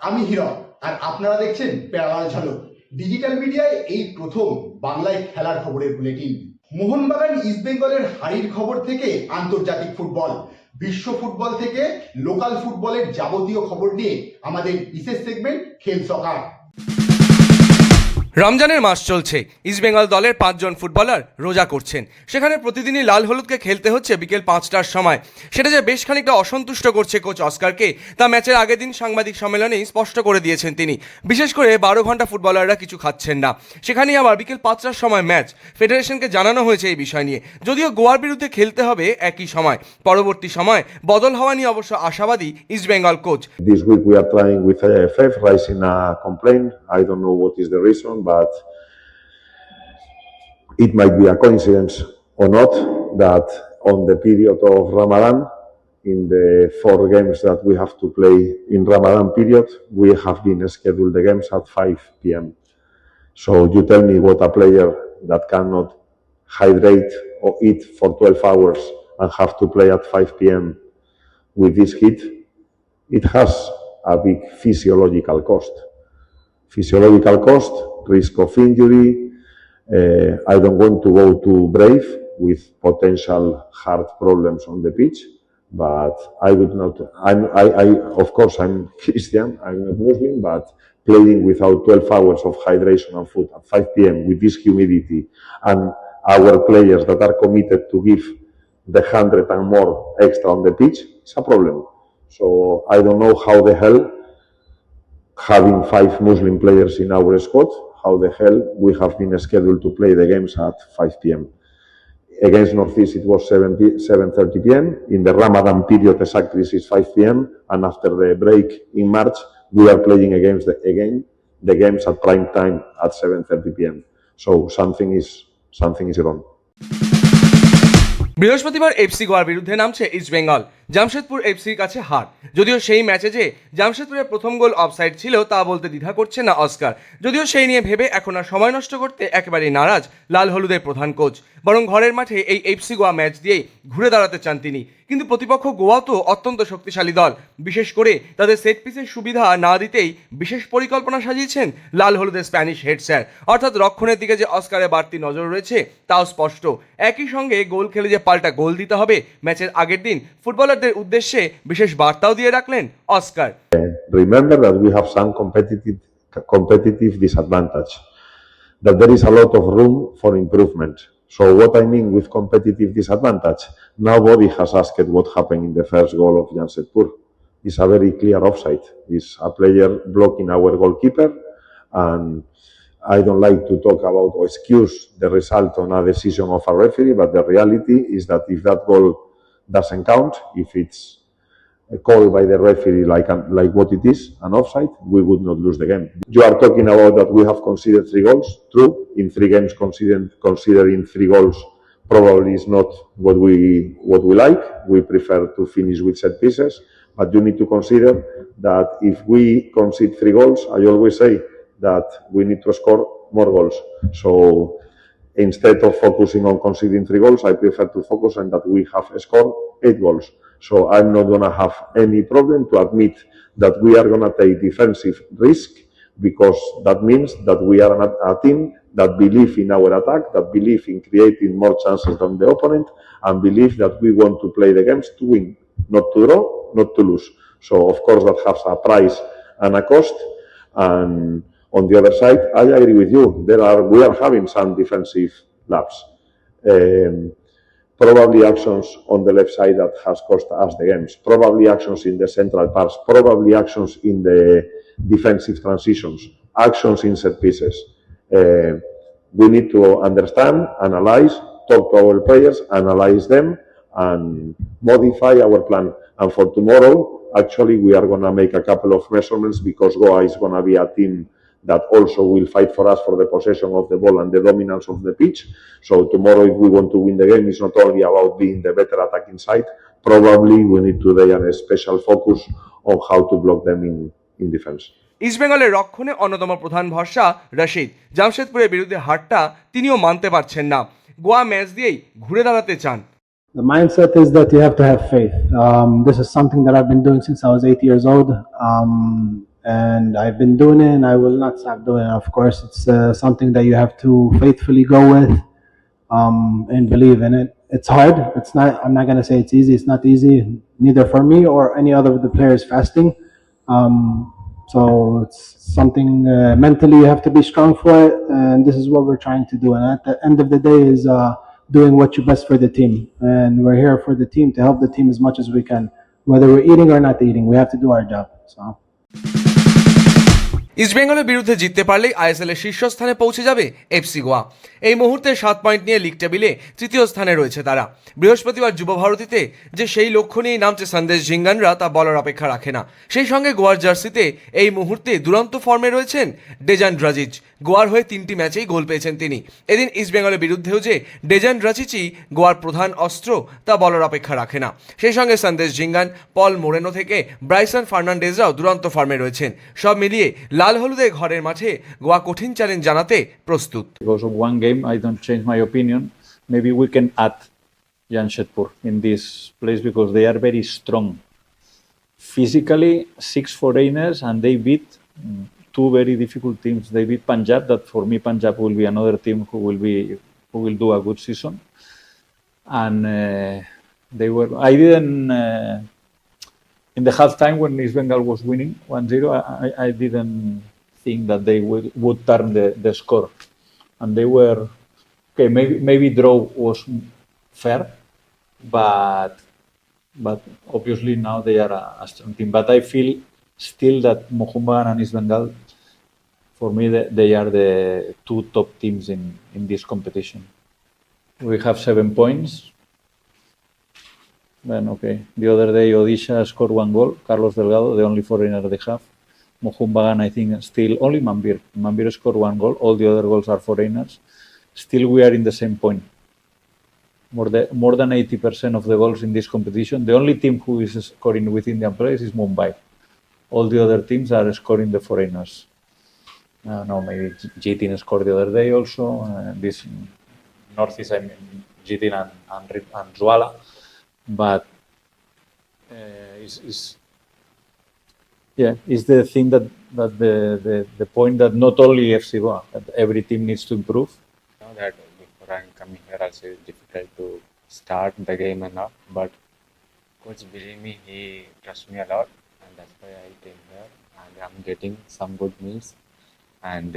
আমি হীরক আর আপনারা দেখছেন প্যারালাল ঝলক ডিজিটাল মিডিয়ায় এই প্রথম বাংলায় খেলার খবরের বুলেটিন। মোহনবাগান ইস্টবেঙ্গলের হারির খবর থেকে আন্তর্জাতিক ফুটবল, বিশ্ব ফুটবল থেকে লোকাল ফুটবলের যাবতীয় খবর নিয়ে আমাদের বিশেষ সেগমেন্ট খেল সকার। রমজানের মাস চলছে, ইস্টবেঙ্গল দলের 5 জন ফুটবলার রোজা করছেন। সেখানে প্রতিদিনই লাল হলুদকে খেলতে হচ্ছে বিকেল 5টার সময়। সেটা যে বেশ খানিকটা অসন্তুষ্ট করছে কোচ অস্কারকে, তা ম্যাচের আগের দিন সাংবাদিক সম্মেলনেই স্পষ্ট করে দিয়েছেন তিনি। বিশেষ করে 12 ঘন্টা ফুটবলাররা কিছু খাচ্ছেন না। সেখানেই আবার বিকেল 5টার সময় ম্যাচ, ফেডারেশনকে জানানো হয়েছে এই বিষয় নিয়ে। যদিও গোয়ার বিরুদ্ধে খেলতে হবে একই সময়, পরবর্তী সময় বদল হওয়া নিয়ে অবশ্য আশাবাদী East Bengal coach. This week we are trying with AFF raising a complaint. I don't know what is the reason, but it might be a coincidence or not that on the period of Ramadan, in the 4 games that we have to play in Ramadan period, we have been scheduled the games at 5 p.m. So you tell me what a player that cannot hydrate or eat for 12 hours and have to play at 5 p.m. with this heat, it has a big physiological cost. Physiological cost, risk of injury. I don't want to go too brave with potential heart problems on the pitch, but I would not. Of course, I'm Christian. I'm not Muslim, but playing without 12 hours of hydration and food at 5 p.m. with this humidity, and our players that are committed to give the 100 and more extra on the pitch, it's a problem. So I don't know how the hell, having 5 Muslim players in our squad, how the hell we have been scheduled to play the games at 5 p.m. Against Northeast it was 7:30 p.m. In the Ramadan period exactly is 5 p.m. And after the break in March we are playing against the games at prime time at 7:30 p.m. So something is wrong. বৃহস্পতিবার FC গোয়ার বিরুদ্ধে নামছে ইস্টবেঙ্গল। জামশেদপুর এফসির কাছে হার। যদিও সেই ম্যাচে যে জামশেদপুরের প্রথম গোল অফসাইড ছিল তা বলতে দ্বিধা করছে না অস্কার। যদিও সেই নিয়ে ভেবে এখন আর সময় নষ্ট করতে একেবারেই নারাজ লাল হলুদের প্রধান কোচ। বরং ঘরের মাঠে এই এফসি গোয়া ম্যাচ দিয়েই ঘুরে দাঁড়াতে চান তিনি। কিন্তু প্রতিপক্ষ গোয়া তো অত্যন্ত শক্তিশালী দল, বিশেষ করে তাদের সেট পিসের সুবিধা না দিতেই বিশেষ পরিকল্পনা সাজিয়েছেন লাল হলুদের স্প্যানিশ হেড স্যার। অর্থাৎ রক্ষণের দিকে যে অস্কারের বাড়তি নজর রয়েছে তাও স্পষ্ট। একই সঙ্গে গোল খেলে যে পাল্টা গোল দিতে হবে ম্যাচের আগের দিন, ফুটবলারদের উদ্দেশ্যে বিশেষ বার্তাও দিয়ে রাখলেন Oscar. Remember that we have some competitive disadvantage, that there is a lot of room for improvement. So what I mean with competitive disadvantage, nobody has asked what happened in the first goal of Jamshedpur. It's a very clear offside. It's a player blocking our goalkeeper, and I don't like to talk about or excuse the result on a decision of a referee, but the reality is that if that goal doesn't count, if it's called by the referee like what it is, an offside, we would not lose the game. You are talking about that we have conceded 3 goals. True, in 3 games considering 3 goals probably is not what we like. We prefer to finish with set pieces, but you need to consider that if we concede 3 goals, I always say that we need to score more goals. So instead of focusing on conceding 3 goals, I prefer to focus on that we have scored 8 goals. So I'm not going to have any problem to admit that we are going to take defensive risk, because that means that we are a team that believe in our attack, that believe in creating more chances than the opponent, and believe that we want to play the games to win, not to draw, not to lose. So of course that has a price and a cost. And on the other side, I agree with you. We are having some defensive lapse. Probably actions on the left side that has cost us the games. Probably actions in the central parts. Probably actions in the defensive transitions. Actions in set pieces. We need to understand, analyze, talk to our players, analyze them, and modify our plan. And for tomorrow, actually, we are going to make a couple of measurements, because Goa is going to be a team that also will fight for us for the possession of the ball and the dominance of the pitch. So tomorrow, if we want to win the game, it's not only about being the better attacking side. Probably we need today a special focus on how to block them in defense. ইস্টবেঙ্গলের রক্ষণে অন্যতম প্রধান ভরসা রশিদ। জামশেদপুরের বিরুদ্ধে হারটা তিনিও মানতে পারছেন না। গোয়া ম্যাচ দিয়েই ঘুরে দাঁড়াতে চান। The mindset is that you have to have faith. This is something that I've been doing since I was 8 years old. and I've been doing it, and I will not stop doing it. Of course, it's something that you have to faithfully go with and believe in it. It's hard. It's not. I'm not gonna say it's easy. It's not easy, neither for me or any other of the players fasting. So it's something mentally you have to be strong for it, and this is what we're trying to do. And at the end of the day, is doing what you best for the team, and we're here for the team to help the team as much as we can, whether we're eating or not eating. We have to do our job. So. ইস্টবেঙ্গলের বিরুদ্ধে জিততে পারলেই ISL এর শীর্ষস্থানে পৌঁছে যাবে FC Goa. এই মুহূর্তে 7 point নিয়ে লিগ টেবিলে তৃতীয় স্থানে রয়েছে তারা। বৃহস্পতিবার যুব ভারতীতে যে সেই লক্ষ্য নিয়েই নামছে সন্দেশ ঝিঙ্গানরা তা বলার অপেক্ষা রাখে না। সেই সঙ্গে গোয়ার জার্সিতে এই মুহূর্তে দুরন্ত ফর্মে রয়েছেন ডেজান ড্রাজিচ। গোয়ার হয়ে 3টি ম্যাচেই গোল পেয়েছেন তিনি। এদিন ইস্টবেঙ্গলের বিরুদ্ধেও যে ডেজান ড্রাজিচই গোয়ার প্রধান অস্ত্র তা বলার অপেক্ষা রাখে না। সেই সঙ্গে সন্দেশ ঝিঙ্গান, পল মোরেনো থেকে ব্রাইসন ফার্নান্ডেজরাও দুরন্ত ফর্মে রয়েছেন। সব মিলিয়ে লাল হলুদে ঘরের মাঠে গোয়া কঠিন চ্যালেঞ্জ জানাতে প্রস্তুত। Because of one game, I don't change my opinion. Maybe we can add Jamshedpur in this place because they are very strong. Physically, 6 foreigners, and they beat two very difficult teams. They beat Punjab. That for me, Punjab will be another team who will do a good season. And they were. I didn't. In the halftime when East Bengal was winning 1-0, I didn't think that they would turn the score, and they were okay. Maybe draw was fair, but obviously now they are a strong team. But I feel still that Mohun Bagan and East Bengal, for me, they are the two top teams in this competition. We have 7 points. Then okay, the other day Odisha scored 1 goal. Carlos Delgado, the only foreigner they have. Mohun Bagan, I think, still only Mambir. Mambir scored 1 goal. All the other goals are foreigners. Still, we are in the same point. More than 80% of the goals in this competition. The only team who is scoring with Indian players is Mumbai. All the other teams are scoring the foreigners. No, maybe Jitin scored the other day also. This Northeast, I mean, Jitin and Zuala. But is the thing that the point that not only FC Goa, that every team needs to improve. Know that before I'm coming here also it's difficult to start the game and all, but coach believe me, he trusts me a lot, and that's why I came here, and I'm getting some good meals, and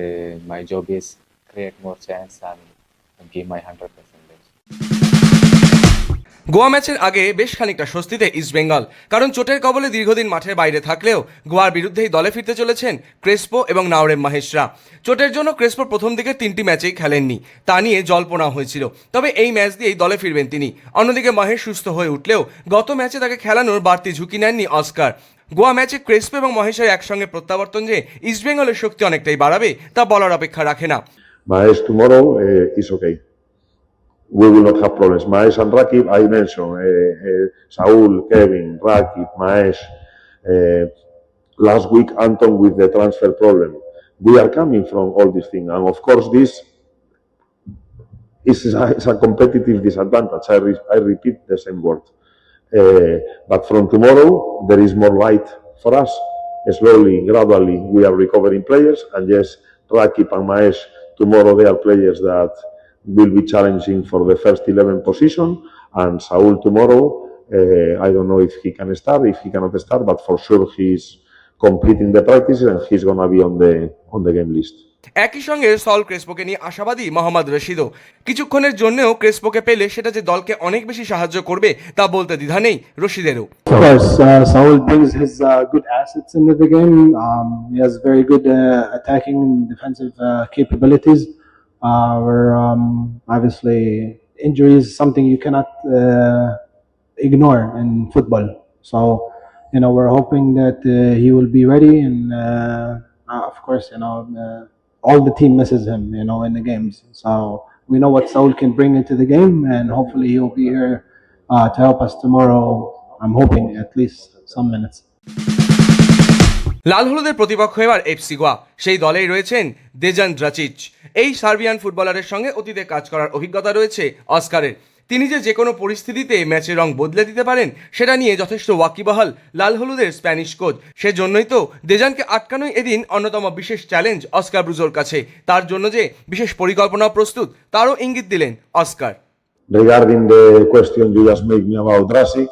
my job is create more chance and give my 100% best. Goa ম্যাচের আগে বেশ খানিকটা স্বস্তিতে ইস্টবেঙ্গল, কারণ চোটের কবলে দীর্ঘদিন মাঠের বাইরে থাকলেও গোয়ার বিরুদ্ধেই দলে ফিরতে চলেছেন ক্রেসপো এবং নাওরেম মাহেশরা। চোটের জন্য ক্রেসপো প্রথম দিকে 3টি ম্যাচেই খেলেননি, তা নিয়ে জল্পনা হয়েছিল, তবে এই ম্যাচ দিয়েই দলে ফিরবেন তিনি। অন্যদিকে মাহেশ সুস্থ হয়ে উঠলেও গত ম্যাচে তাকে খেলানোর বাড়তি ঝুঁকি নেননি অস্কার। গোয়া ম্যাচে ক্রেসপো এবং মহেশের একসঙ্গে প্রত্যাবর্তন যে ইস্টবেঙ্গলের শক্তি অনেকটাই বাড়াবে তা বলার অপেক্ষা রাখে না। Mahesh tomorrow is okay. We will not have problems. Mahesh and Rakip, I mentioned, Saul, Kevin, Rakip, Mahesh. Last week, Anton with the transfer problem. We are coming from all these things. And of course, this is a competitive disadvantage. I repeat the same word. But from tomorrow, there is more light for us. Slowly, gradually, we are recovering players. And yes, Rakip and Mahesh, tomorrow they are players that will be challenging for the first 11 position, and Saul tomorrow, I don't know if he can start, if he cannot start, but for sure he's completing the practices and he's gonna be on the game list. একই সঙ্গে সল ক্রেসপোকে নিয়ে আশাবাদী মোহাম্মদ রশিদও। কিছুক্ষণের জন্যও ক্রেসপোকে পেলে সেটা যে দলকে অনেক বেশি সাহায্য করবে তা বলতে দ্বিধা নেই রশিদেরও। Of course, Saul brings his good assets into the game. He has very good attacking and defensive capabilities. Where obviously injury is something you cannot ignore in football. So, we're hoping that he will be ready, and of course, all the team misses him, in the games. So we know what Saul can bring into the game, and hopefully he'll be here to help us tomorrow. I'm hoping at least some minutes. লাল হলুদের প্রতিপক্ষ এবার FC Goa. সেই দলেই রয়েছেন Dejan ড্রাচিচ। এই Serbian ফুটবলারের সঙ্গে অতীতে কাজ করার অভিজ্ঞতা রয়েছে অস্কারের। তিনি যে কোনো পরিস্থিতিতে ম্যাচের রং বদলে দিতে পারেন সেটা নিয়ে যথেষ্ট ওয়াকিবহাল লাল হলুদের স্প্যানিশ কোচ। সেজন্যই তো দেজানকে আটকানোই এদিন অন্যতম বিশেষ চ্যালেঞ্জ অস্কার ব্রুজোর কাছে। তার জন্য যে বিশেষ পরিকল্পনা প্রস্তুত তারও ইঙ্গিত দিলেন Oscar. Regarding the question you just made me about Drasic,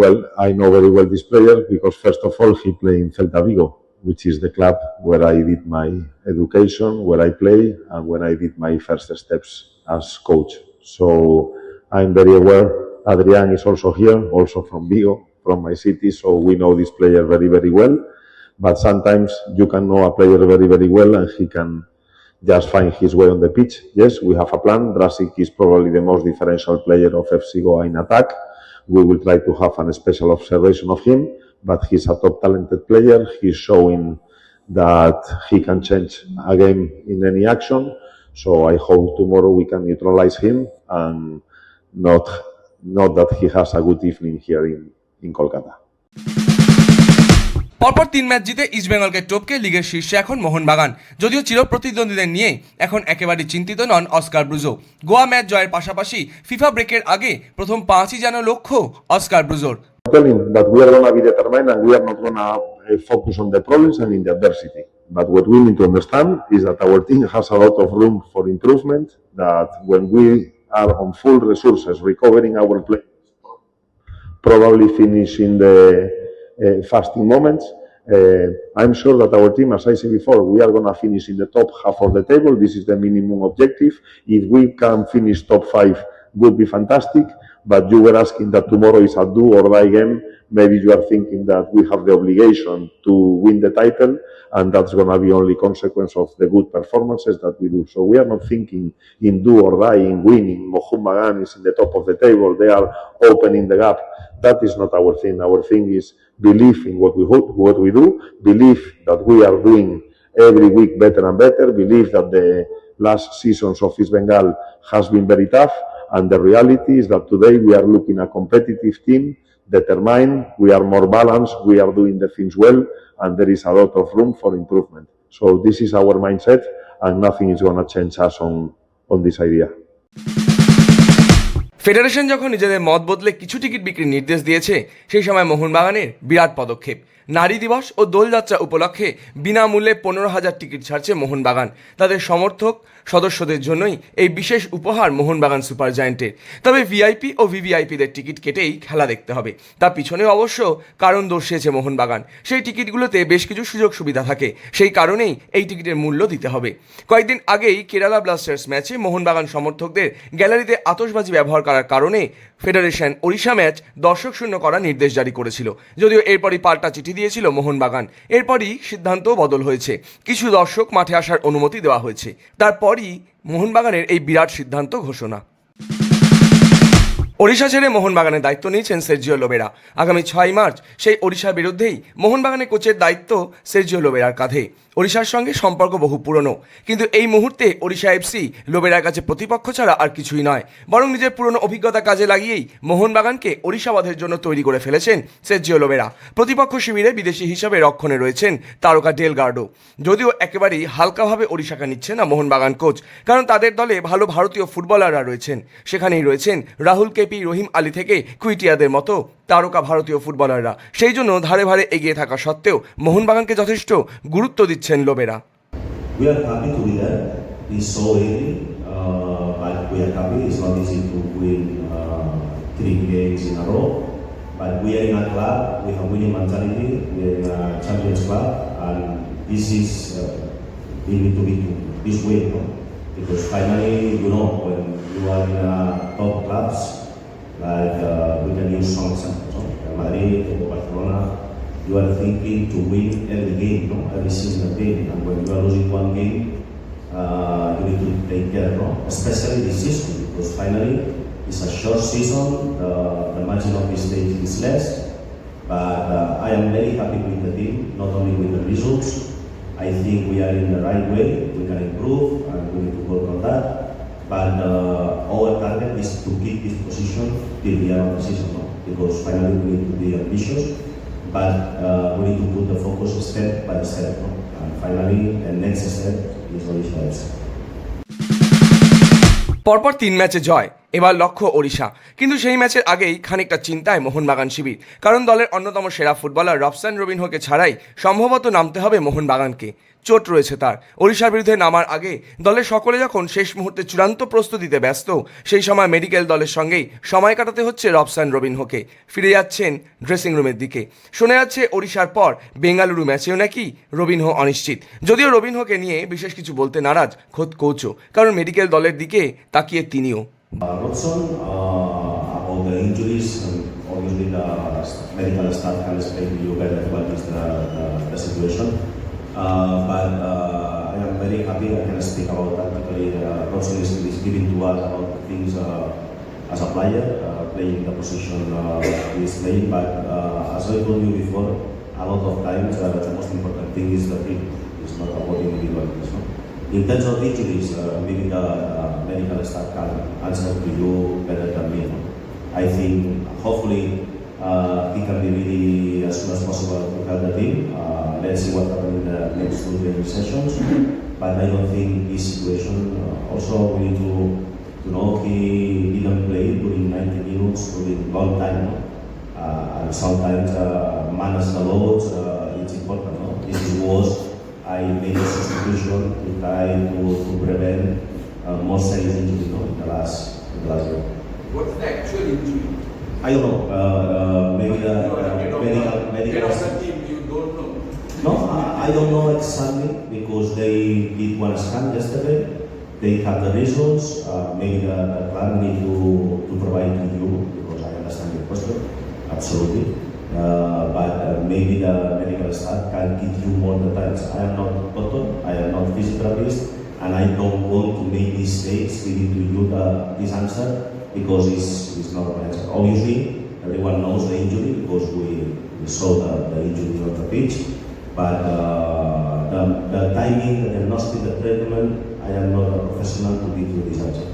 well, I know very well this player because first of all he played in Celta Vigo, which is the club where I did my education, where I play, and when I did my first steps as coach. So I'm very aware. Adrian is also here, also from Vigo, from my city, so we know this player very, very well. But sometimes you can know a player very, very well and he can just find his way on the pitch. Yes, we have a plan. Drasic is probably the most differential player of FC Goa in attack. We will try to have a special observation of him, but he's a top talented player. He's showing that he can change a game in any action. So I hope tomorrow we can neutralize him and not that he has a good evening here in Kolkata. পরপর 3 match জিতে ইস্টবেঙ্গলকে টপকে লিগের শীর্ষে এখন মোহনবাগান। যদিও চিরপ্রতিদ্বন্দ্বীদের নিয়ে এখন একেবারে চিন্তিত নন অস্কার ব্রুজো। গোয়া ম্যাচ জয়ের পাশাপাশি ফিফা ব্রেকের আগে প্রথম 5ই যেন লক্ষ্য Oscar ব্রুজোর। Tell him that we are going to be determined and we are not going to focus on the problems and in the adversity. But what we need to understand is that our team has a lot of room for improvement, that when we are on full resources, recovering our play, probably finishing the fasting moments, I'm sure that our team, as I said before, we are going to finish in the top half of the table. This is the minimum objective. If we can finish top 5, would be fantastic. But you were asking that tomorrow is a do or die game. Maybe you are thinking that we have the obligation to win the title, and that's going to be only consequence of the good performances that we do. So we are not thinking in do or die, in winning. Mohammedan is in the top of the table. They are opening the gap. That is not our thing. Our thing is believe in what we do, believe that we are doing every week better and better, believe that the last seasons of East Bengal has been very tough, and the reality is that today we are looking at a competitive team, determined, we are more balanced, we are doing the things well, and there is a lot of room for improvement. So this is our mindset, and nothing is going to change us on this idea. Federation যখন নিজেদের মত বদলে কিছু ticket বিক্রির নির্দেশ দিয়েছে, সেই সময় মোহনবাগানের বিরাট পদক্ষেপ। নারী দিবস ও দোলযাত্রা উপলক্ষে বিনামূল্যে 15,000 টিকিট ছাড়ছে মোহনবাগান। তাদের সমর্থক সদস্যদের জন্যই এই বিশেষ উপহার মোহনবাগান সুপার জায়েন্টের। তবে ভিআইপি ও ভিভিআইপিদের টিকিট কেটেই খেলা দেখতে হবে। তার পিছনে অবশ্য কারণ দর্শিয়েছে মোহনবাগান। সেই টিকিটগুলোতে বেশ কিছু সুযোগ সুবিধা থাকে, সেই কারণেই এই টিকিটের মূল্য দিতে হবে। কয়েকদিন আগেই কেরালা ব্লাস্টার্স ম্যাচে মোহনবাগান সমর্থকদের গ্যালারিতে আতশবাজি ব্যবহার করার কারণে ফেডারেশন ওড়িশা ম্যাচ দর্শক শূন্য করার নির্দেশ জারি করেছিল। যদিও এরপরই পাল্টা চিঠি দিয়েছিল মোহনবাগান। এরপরই সিদ্ধান্ত বদল হয়েছে, কিছু দর্শক মাঠে আসার অনুমতি দেওয়া হয়েছে। তারপরই মোহনবাগানের এই বিরাট সিদ্ধান্ত ঘোষণা। ওড়িশা ছেড়ে মোহনবাগানের দায়িত্ব নিয়েছেন সের্জিও লোবেরা। আগামী 6 মার্চ সেই ওড়িশার বিরুদ্ধেই মোহনবাগানের কোচের দায়িত্ব সের্জিও লোবেরার কাঁধে। ওড়িশার সঙ্গে সম্পর্ক বহু পুরনো, কিন্তু এই মুহূর্তে ওড়িশা এফসি লোবেরার কাছে প্রতিপক্ষ ছাড়া আর কিছুই নয়, বরং নিজের পুরনো অভিজ্ঞতা কাজে লাগিয়েই মোহনবাগানকে ওড়িশাবাদের জন্য তৈরি করে ফেলেছেন সের্জিও লোবেরা। প্রতিপক্ষ শিবিরে বিদেশি হিসাবে রক্ষণে রয়েছেন তারকা ডেলগার্ডো। যদিও একেবারেই হালকাভাবে ওড়িশাকে নিচ্ছে না মোহনবাগান কোচ, কারণ তাদের দলে ভালো ভারতীয় ফুটবলাররা রয়েছেন। সেখানেই রয়েছেন রাহুল কেপি, রহিম আলী থেকে কুইটিয়াদের মতো তারকা ভারতীয় ফুটবলাররা। সেই জন্য ধারে ধারে এগিয়ে থাকা সত্ত্বেও মোহনবাগানকে যথেষ্ট গুরুত্ব দিচ্ছেন Lobera. We are happy to be there. It's so early, but we are happy. It's not easy to win 3 games in a row. But we are in a club with a winning mentality. We are in a Champions Club, and this is we need to be this way, no? Because finally, you know, when you are in top clubs, like we can use some examples, no? Real Madrid or Barcelona. You are thinking to win every game, no? Every single game, and when you are losing one game, you need to take care, no? Especially this season, because finally it's a short season. The margin of mistake is less, but I am very happy with the team, not only with the results. I think we are in the right way. We can improve, and we need to work on that. But our target is to keep this position till the end of the season, no? Because finally we need to be ambitious. But we need to put the focus step by step, no? And finally, the next step is Orisha FC. পরপর 3 ম্যাচে জয়, এবার লক্ষ্য ওড়িশা, কিন্তু সেই ম্যাচের আগেই খানিকটা চিন্তায় মোহনবাগান শিবির, কারণ দলের অন্যতম সেরা ফুটবলার রবসান রবিনহোকে ছাড়াই সম্ভবত নামতে হবে মোহনবাগানকে। চোট রয়েছে তার। ওড়িশার বিরুদ্ধে নামার আগে দলের সকলে যখন শেষ মুহূর্তে চূড়ান্ত প্রস্তুতিতে ব্যস্ত, সেই সময় মেডিকেল দলের সঙ্গেই সময় কাটাতে হচ্ছে রবসান রবিনহোকে। ফিরে যাচ্ছেন ড্রেসিং রুমের দিকে। শোনা যাচ্ছে ওড়িশার পর বেঙ্গালুরু ম্যাচেও নাকি রবিনহো অনিশ্চিত। যদিও রবিনহোকে নিয়ে বিশেষ কিছু বলতে নারাজ খোদ কোচও, কারণ মেডিকেল দলের দিকে তাকিয়ে তিনিও। Robson, about the injuries, obviously the medical staff can explain to you better what is the situation. But I am very happy I can speak about that because Robson is giving to us a lot of things as a player, playing the position he is playing. But as I told you before, a lot of times the most important thing is the team. It's not about individuals. No? In terms of injuries, maybe the medical staff can answer to you better than me. No? I think hopefully he can be ready as soon as possible to help the team. Let's see what happens in the next 2 training sessions. But I don't think this situation. Also, we need to know he didn't play during 90 minutes during long time. No? And sometimes manage the loads. It's important. No? This is worse. I made a substitution to try to prevent more serious injury in the last year. What's the actual injury? I don't know. Maybe the medical. team, you don't know. No, I don't know exactly because they did one scan yesterday. They have the results. Maybe the plan need to provide to you because I understand your question. Absolutely. But maybe the medical staff can give you more details. I am not doctor, I am not physiotherapist, and I don't want to make mistakes giving to you this answer because it's not my answer. Obviously, everyone knows the injury because we saw the injury on the pitch, but the timing, the diagnostic, the treatment, I am not a professional to give you this answer.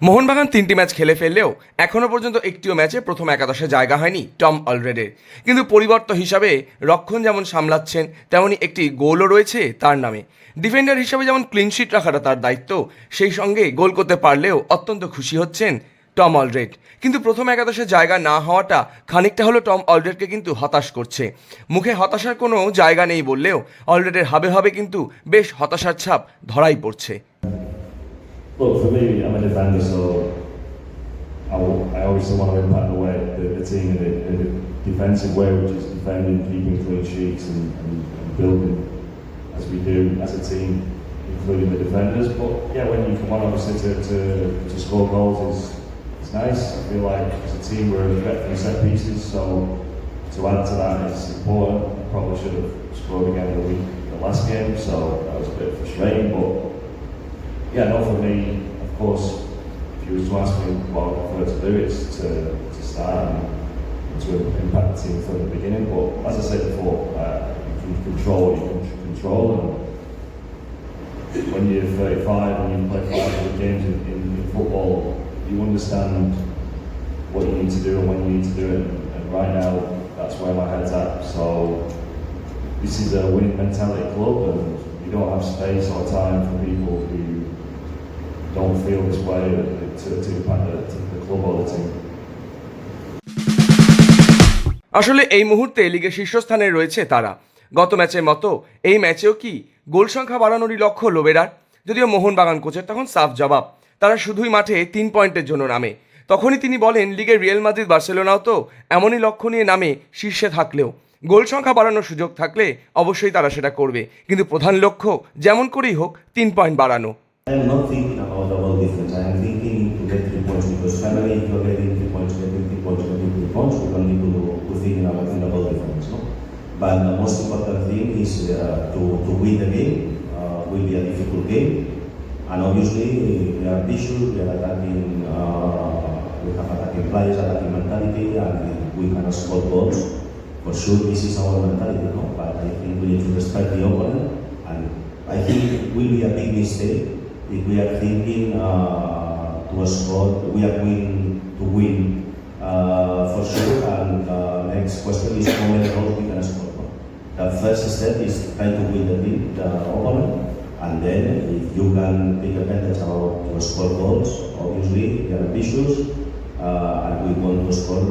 Mohun Bagan 3টি match খেলে ফেললেও এখনও পর্যন্ত একটিও ম্যাচে প্রথম একাদশে জায়গা হয়নি টম অলরেডের। কিন্তু পরিবর্তন হিসাবে রক্ষণ যেমন সামলাচ্ছেন, তেমনই একটি গোলও রয়েছে তার নামে। ডিফেন্ডার হিসাবে যেমন ক্লিনশিট রাখাটা তার দায়িত্ব, সেই সঙ্গে গোল করতে পারলেও অত্যন্ত খুশি হচ্ছেন টম অলরেড। কিন্তু প্রথম একাদশে জায়গা না হওয়াটা খানিকটা হলো টম অলরেডকে কিন্তু হতাশ করছে। মুখে হতাশার কোনো জায়গা নেই বললেও অলরেডের হাবে হাবে কিন্তু বেশ হতাশার ছাপ ধরাই পড়ছে। Look, for me, I'm a defender, so I obviously want to impact the team in a defensive way, which is defending, keeping clean sheets, and building as we do as a team, including the defenders. But yeah, when you come on, obviously to score goals is nice. I feel like as a team we're a threat from set pieces, so to add to that is important. Probably should have scored again in the last game, so that was a bit frustrating, but. Yeah, no, for me, of course, if you were to ask me what I prefer to do, it's to start and to impact the team from the beginning. But as I said before, you can control what you can control. And when you're 35 and you play 500 games in football, you understand what you need to do and when you need to do it. And right now, that's where my head's at. So this is a winning mentality club, and you don't have space or time for people who don't feel this way to impact the club or the team. আসলে এই মুহূর্তে লিগে শীর্ষস্থানে রয়েছে তারা। গত ম্যাচের মতো এই ম্যাচেও কি গোল সংখ্যা বাড়ানোরই লক্ষ্য লোবেরার? যদিও মোহনবাগান কোচের তখন সাফ জবাব, তারা শুধুই মাঠে 3 পয়েন্টের জন্য নামে। তখনই তিনি বলেন, লিগের রিয়াল মাদ্রিদ বার্সেলোনাও তো এমনই লক্ষ্য নিয়ে নামে শীর্ষে থাকলেও গোল সংখ্যা বাড়ানোর সুযোগ থাকলে অবশ্যই তারা সেটা করবে, কিন্তু প্রধান লক্ষ্য যেমন করেই হোক 3 পয়েন্ট বাড়ানো। I am not thinking about double difference. I am thinking to get 3 points because finally, if you are getting 3 points, getting 3 points, getting 3 points, we don't need to think about double difference. No? But the most important thing is to win the game. Will be a difficult game, and obviously we are visual. We are attacking. We have attacking players, attacking mentality, and we can score goals. For sure, this is our mentality. No? But I think we need to respect the opponent, and I think it will be a big mistake. If we are thinking to score, we are winning to win for sure. And next question is how many goals we can score. The first step is trying to win the opponent, And then if you can take advantage about to score goals, obviously we are ambitious and we want to score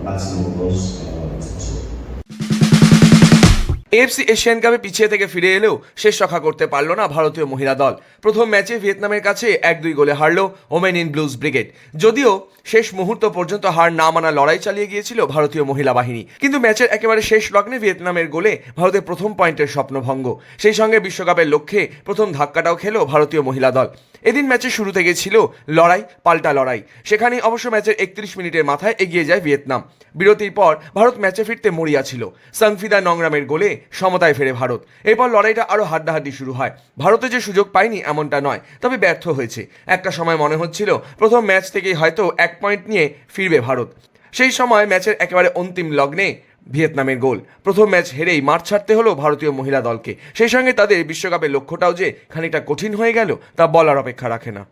maximum goals as possible. AFC Asian কাপে পিছিয়ে থেকে ফিরে এলেও শেষ রক্ষা করতে পারল না ভারতীয় মহিলা দল। প্রথম ম্যাচে ভিয়েতনামের কাছে 1-2 গোলে হারল ওমেন ইন ব্লুজ ব্রিগেড। যদিও শেষ মুহূর্ত পর্যন্ত হার না মানা লড়াই চালিয়ে গিয়েছিল ভারতীয় মহিলা বাহিনী, কিন্তু ম্যাচের একেবারে শেষ লগ্নে ভিয়েতনামের গোলে ভারতের প্রথম পয়েন্টের স্বপ্নভঙ্গ। সেই সঙ্গে বিশ্বকাপের লক্ষ্যে প্রথম ধাক্কাটাও খেল ভারতীয় মহিলা দল। এদিন ম্যাচের শুরু থেকে ছিল লড়াই পাল্টা লড়াই, সেখানেই অবশ্য ম্যাচের 31 মিনিটের মাথায় এগিয়ে যায় ভিয়েতনাম। বিরতির পর ভারত ম্যাচে ফিরতে মরিয়া ছিল। সাংফিদা নংরামের গোলে সমতায় ফেরে ভারত। এরপর লড়াইটা আরও হাড্ডাহাড্ডি শুরু হয়। ভারতে যে সুযোগ পায়নি এমনটা নয়, তবে ব্যর্থ হয়েছে। একটা সময় মনে হচ্ছিল প্রথম ম্যাচ থেকেই হয়তো 1 পয়েন্ট নিয়ে ফিরবে ভারত। সেই সময় ম্যাচের একেবারে অন্তিম লগ্নে ভিয়েতনামের গোল। প্রথম ম্যাচ হেরেই মাঠ ছাড়তে হলো ভারতীয় মহিলা দলকে। সেই সঙ্গে তাদের বিশ্বকাপের লক্ষ্যটাও যে খানিকটা কঠিন হয়ে গেল তা বলার অপেক্ষা রাখে না।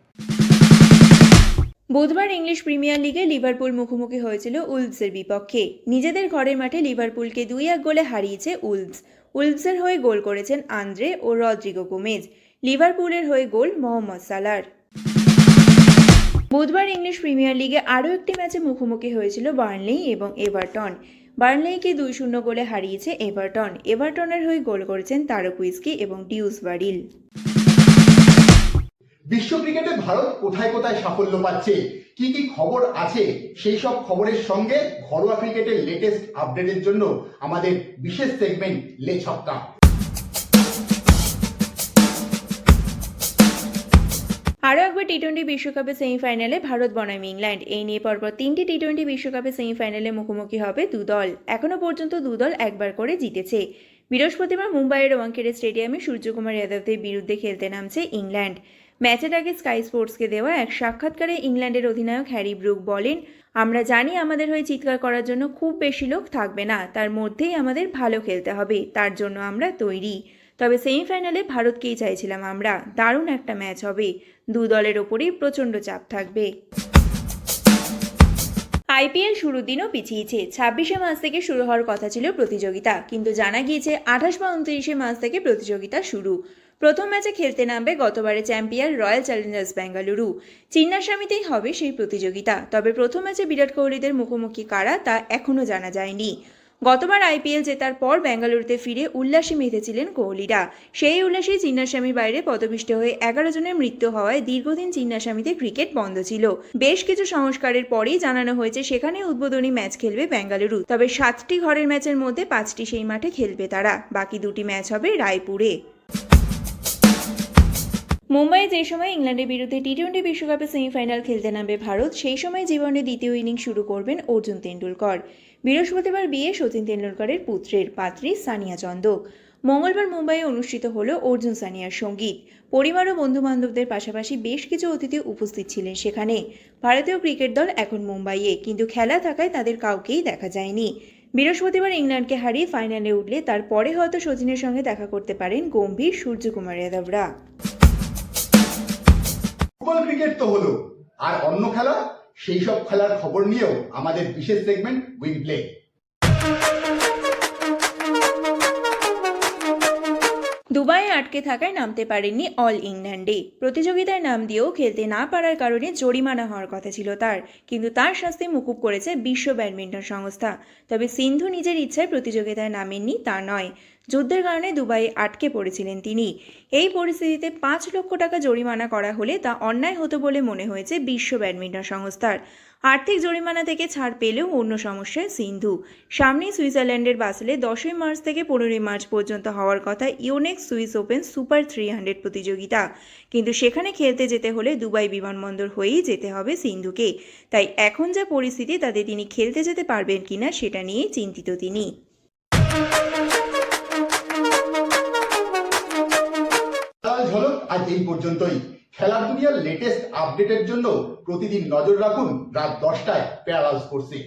বুধবার ইংলিশ প্রিমিয়ার লিগে লিভারপুল মুখোমুখি হয়েছিল উলভসের বিপক্ষে। নিজেদের ঘরের মাঠে লিভারপুলকে 2-1 গোলে হারিয়েছে উলভস। উলভসের হয়ে গোল করেছেন আন্দ্রে ও রদ্রিগো গোমেজ। লিভারপুলের হয়ে গোল মোহাম্মদ সালার। বুধবার ইংলিশ প্রিমিয়ার লিগে আরও একটি ম্যাচে মুখোমুখি হয়েছিল বার্নলি এবং এভারটন। বার্নলিকে 2-0 গোলে হারিয়েছে এভারটন। এভারটনের হয়ে গোল করেছেন তারক উইস্কি এবং ডিউস বারিল। বিশ্ব ক্রিকেটে ভারত কোথায় কোথায় সাফল্য পাচ্ছে, কি কি খবর আছে, সেই সব খবরের সঙ্গে ঘরোয়া ক্রিকেটের লেটেস্ট আপডেটের জন্য আমাদের বিশেষ সেগমেন্ট লে ছক্কা। আরও একবার টি-20 বিশ্বকাপের সেমিফাইনালে ভারত বনাম ইংল্যান্ড। এই নিয়ে পরপর 3টি টি-20 বিশ্বকাপের সেমিফাইনালে মুখোমুখি হবে দু দল। এখনও পর্যন্ত দু দল একবার করে জিতেছে। বৃহস্পতিবার মুম্বাইয়ের ওয়াংখেড়ে স্টেডিয়ামে সূর্যকুমার যাদবদের বিরুদ্ধে খেলতে নামছে ইংল্যান্ড। ম্যাচের আগে স্কাই স্পোর্টসকে দেওয়া এক সাক্ষাৎকারে ইংল্যান্ডের অধিনায়ক হ্যারি ব্রুক বলেন, আমরা জানি আমাদের হয়ে চিৎকার করার জন্য খুব বেশি লোক থাকবে না, তার মধ্যেই আমাদের ভালো খেলতে হবে, তার জন্য আমরা তৈরি। তবে সেমিফাইনালে ভারতকেই চাইছিলাম আমরা। দারুণ একটা ম্যাচ হবে, দু দলের ওপরেই প্রচণ্ড চাপ থাকবে। আইপিএল শুরুর দিনও পিছিয়েছে। 26শে মার্চ থেকে শুরু হওয়ার কথা ছিল প্রতিযোগিতা, কিন্তু জানা গিয়েছে 28 বা 29শে মার্চ থেকে প্রতিযোগিতা শুরু। প্রথম ম্যাচে খেলতে নামবে গতবারে চ্যাম্পিয়ন রয়্যাল চ্যালেঞ্জার্স বেঙ্গালুরু। চিন্নাস্বামীতেই হবে সেই প্রতিযোগিতা। তবে প্রথম ম্যাচে বিরাট কোহলিদের মুখোমুখি কারা তা এখনও জানা যায়নি। গতবার আইপিএল জেতার পর বেঙ্গালুরুতে ফিরে উল্লাসে মেতেছিলেন কোহলিরা। সেই উল্লাসেই চিন্নাস্বামীর বাইরে পদপিষ্ট হয়ে 11 জনের মৃত্যু হওয়ায় দীর্ঘদিন চিন্নাস্বামীতে ক্রিকেট বন্ধ ছিল। বেশ কিছু সংস্কারের পরেই জানানো হয়েছে সেখানে উদ্বোধনী ম্যাচ খেলবে বেঙ্গালুরু। তবে 7টি ঘরের ম্যাচের মধ্যে 5টি সেই মাঠে খেলবে তারা। বাকি 2টি ম্যাচ হবে রায়পুরে। মুম্বাইয়ে যে সময় ইংল্যান্ডের বিরুদ্ধে টি-20 বিশ্বকাপে সেমিফাইনাল খেলতে নামবে ভারত, সেই সময় জীবনে দ্বিতীয় ইনিংস শুরু করবেন অর্জুন তেন্ডুলকর। বৃহস্পতিবার বিয়ে সচিন তেন্ডুলকরের পুত্রের, পাত্রী সানিয়া চন্দক। মঙ্গলবার মুম্বাইয়ে অনুষ্ঠিত হল অর্জুন সানিয়ার সঙ্গীত। পরিবার ও বন্ধুবান্ধবদের পাশাপাশি বেশ কিছু অতিথি উপস্থিত ছিলেন সেখানে। ভারতীয় ক্রিকেট দল এখন মুম্বাইয়ে, কিন্তু খেলা থাকায় তাদের কাউকেই দেখা যায়নি। বৃহস্পতিবার ইংল্যান্ডকে হারিয়ে ফাইনালে উঠলে তারপরে হয়তো সচিনের সঙ্গে দেখা করতে পারেন গম্ভীর সূর্যকুমার যাদবরা। ফুটবল ক্রিকেট তো হলো, আর অন্য খেলা, সেই সব খেলার খবর নিয়েও আমাদের বিশেষ সেগমেন্ট উইং প্লে। দুবাইয়ে আটকে থাকায় নামতে পারেননি অল ইংল্যান্ডে। প্রতিযোগিতায় নাম দিয়েও খেলতে না পারার কারণে জরিমানা হওয়ার কথা ছিল তার, কিন্তু তার শাস্তি মুকুব করেছে বিশ্ব ব্যাডমিন্টন সংস্থা। তবে সিন্ধু নিজের ইচ্ছায় প্রতিযোগিতায় নামেননি তা নয়, যুদ্ধের কারণে দুবাইয়ে আটকে পড়েছিলেন তিনি। এই পরিস্থিতিতে 5 লক্ষ টাকা জরিমানা করা হলে তা অন্যায় হতো বলে মনে হয়েছে বিশ্ব ব্যাডমিন্টন সংস্থার। আর্থিক জরিমানা থেকে ছাড় পেলেও অন্য সমস্যায় সিন্ধু। সামনেই সুইজারল্যান্ডের বাসেলে 10 মার্চ থেকে 15 মার্চ পর্যন্ত হওয়ার কথা ইউনেক্স সুইস ওপেন সুপার 300 প্রতিযোগিতা, কিন্তু সেখানে খেলতে যেতে হলে দুবাই বিমানবন্দর হয়েই যেতে হবে সিন্ধুকে। তাই এখন যা পরিস্থিতি তাতে তিনি খেলতে যেতে পারবেন কিনা সেটা নিয়ে চিন্তিত তিনি। ঝলক আজ এই পর্যন্তই। খেলার দুনিয়ার লেটেস্ট আপডেটের জন্য প্রতিদিন নজর রাখুন রাত 10টায় প্যারালাল স্পোর্টসে।